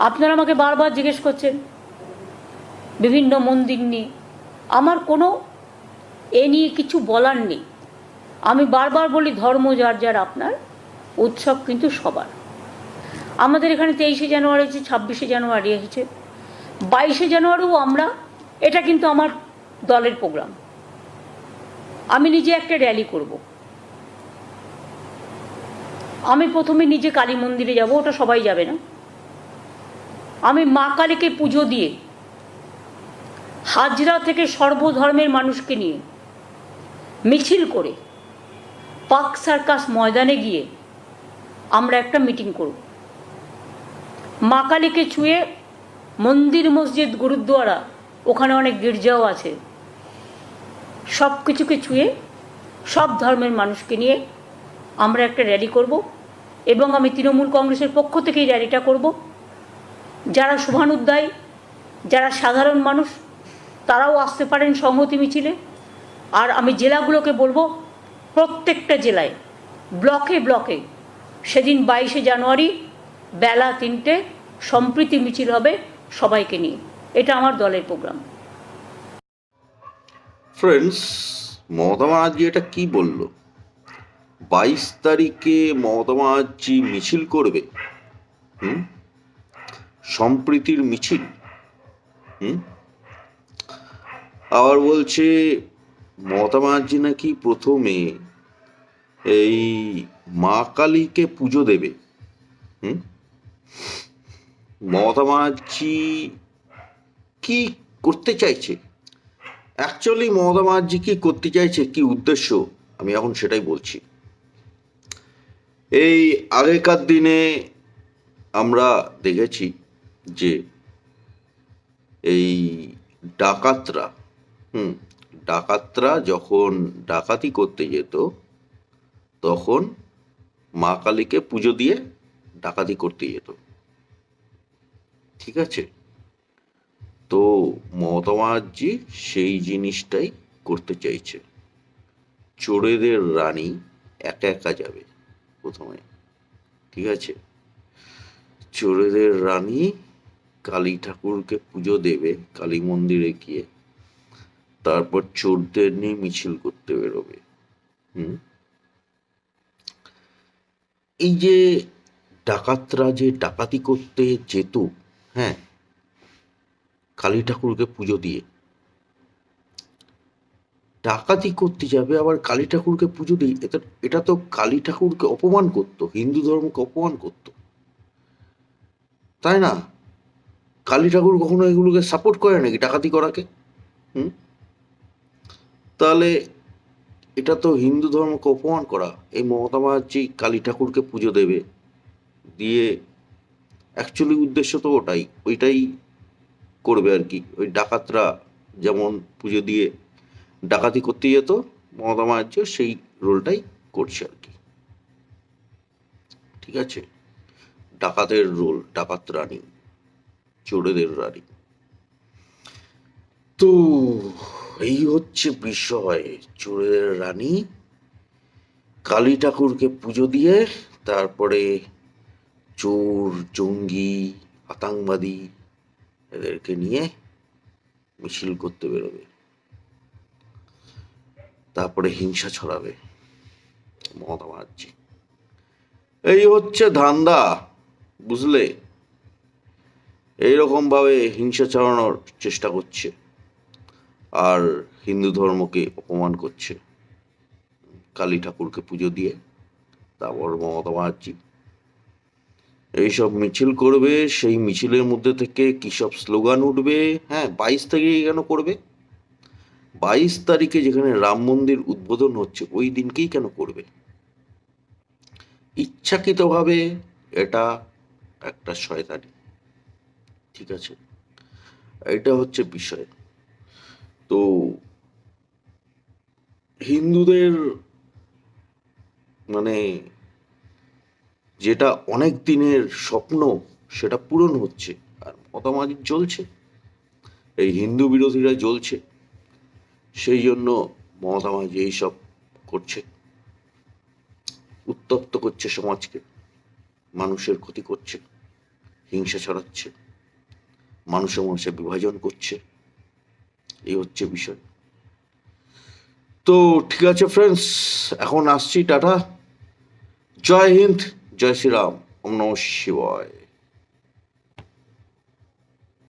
আপনারা আমাকে বারবার জিজ্ঞেস করছেন বিভিন্ন মন্দির নিয়ে, আমার কোনো এ নিয়ে কিছু বলার নেই। আমি বারবার বলি, ধর্ম যার যার আপনার, উৎসব কিন্তু সবার। আমাদের এখানে 23শে জানুয়ারি হয়েছে, 26শে জানুয়ারি হয়েছে, 22শে জানুয়ারিও আমরা, এটা কিন্তু আমার দলের প্রোগ্রাম। আমি নিজে একটা র্যালি করব। আমি প্রথমে নিজে কালী মন্দিরে যাব, ওটা সবাই যাবে না। আমি মা কালীকে পুজো দিয়ে হাজরা থেকে সর্বধর্মের মানুষকে নিয়ে মিছিল করে পার্ক সার্কাস ময়দানে গিয়ে আমরা একটা মিটিং করব। মা কালীকে ছুঁয়ে মন্দির, মসজিদ, গুরুদ্বারা, ওখানে অনেক গির্জাও আছে, সব কিছুকে ছুঁয়ে সব ধর্মের মানুষকে নিয়ে আমরা একটা র্যালি করব। এবং আমি তৃণমূল কংগ্রেসের পক্ষ থেকে এই র্যালিটা করব। যারা শুভানুধ্যায়ী, যারা সাধারণ মানুষ, তারাও আসতে পারেন সংহতি মিছিলে। আর আমি জেলাগুলোকে বলবো, প্রত্যেকটা জেলায় ব্লকে ব্লকে সেদিন 22শে জানুয়ারি বেলা 3টে সম্প্রীতি মিছিল হবে সবাইকে নিয়ে। এটা আমার দলের প্রোগ্রাম। ফ্রেন্ডস, মমতা ব্যানার্জি এটা কি বলল? 22 তারিখে মমতা ব্যানার্জি মিছিল করবে, সম্প্রীতির মিছিল। আবার বলছে মমতা ব্যানার্জি নাকি প্রথমে এই মা কালীকে পুজো দেবে। মমতা ব্যানার্জি কি করতে চাইছে? অ্যাকচুয়ালি মমতা ব্যানার্জি কি করতে চাইছে, কি উদ্দেশ্য, আমি এখন সেটাই বলছি। এই আগেকার দিনে আমরা দেখেছি যে এই ডাকাতরা যখন ডাকাতি করতে যেত, তখন মা কালীকে পুজো দিয়ে ডাকাতি করতে যেত। ঠিক আছে, তো মমতা ব্যানার্জি সেই জিনিসটাই করতে চাইছে। চোরেদের রানী একা একা যাবে প্রথমে, ঠিক আছে? চোরেদের রানী কালী ঠাকুরকে পুজো দেবে কালী মন্দিরে গিয়ে, তারপর চোরদের নিয়ে মিছিল করতে বেরোবে। এই যে ডাকাতরা যে ডাকাতি করতে যেত, হ্যাঁ, কালী ঠাকুরকে পুজো দিয়ে ডাকাতি করতে যাবে, আবার কালী ঠাকুরকে পুজো দিয়ে, এটা তো কালী ঠাকুরকে অপমান করতো, হিন্দু ধর্মকে অপমান করতো, তাই না? কালী ঠাকুর কখনো এগুলোকে সাপোর্ট করে নাকি, ডাকাতি করাকে? তাহলে এটা তো হিন্দু ধর্মকে অপমান করা। এই মমতা ব্যানার্জি কালী ঠাকুরকে পুজো দেবে, দিয়ে অ্যাকচুয়ালি উদ্দেশ্য তো ওইটাই করবে আর কি। ওই ডাকাতরা যেমন পুজো দিয়ে ডাকাতি করতে যেত, মমতা ব্যানার্জি সেই রোলটাই করছে আর কি। ঠিক আছে, ডাকাতের রোল, ডাকাত রানী, চোরেদের রানী। তো এই হচ্ছে বিষয়। চোরেদের রানী কালী ঠাকুরকে পুজো দিয়ে তারপরে চোর, জঙ্গি, আতঙ্কবাদী এদেরকে নিয়ে মিছিল করতে বেরোবে, তারপরে হিংসা ছড়াবে মমতা ব্যানার্জি। এই হচ্ছে ধান্দা, বুঝলে? এইরকম ভাবে হিংসা ছড়ানোর চেষ্টা করছে আর হিন্দু ধর্মকে অপমান করছে কালী ঠাকুরকে পুজো দিয়ে। তারপর মমতা ব্যানার্জি এইসব মিছিল করবে, সেই মিছিলের মধ্যে থেকে কি সব স্লোগান উঠবে। হ্যাঁ, 22 তারিখে কেন করবে? 22 তারিখে যেখানে রাম মন্দির উদ্বোধন হচ্ছে, ওই দিনকেই কেন করবে? ইচ্ছাকৃতভাবে এটা একটা শয়তানি। ঠিক আছে, এটা হচ্ছে বিষয়। তো হিন্দুদের মানে যেটা অনেক দিনের স্বপ্ন, সেটা পূরণ হচ্ছে, আর মতামাজি চলছে, এই হিন্দু বিরোধীরা জ্বলছে, সেই জন্য মমতা ব্যানার্জি এইসব করছে, উত্তপ্ত করছে সমাজকে, মানুষের ক্ষতি করছে। হিংসা ছড়াচ্ছে, মানুষে মানুষে বিভাজন করছে। এই হচ্ছে বিষয়। তো ঠিক আছে ফ্রেন্ডস, এখন আসছি, টাটা, জয় হিন্দ, জয় শ্রীরাম, ওম নমঃ শিবায়।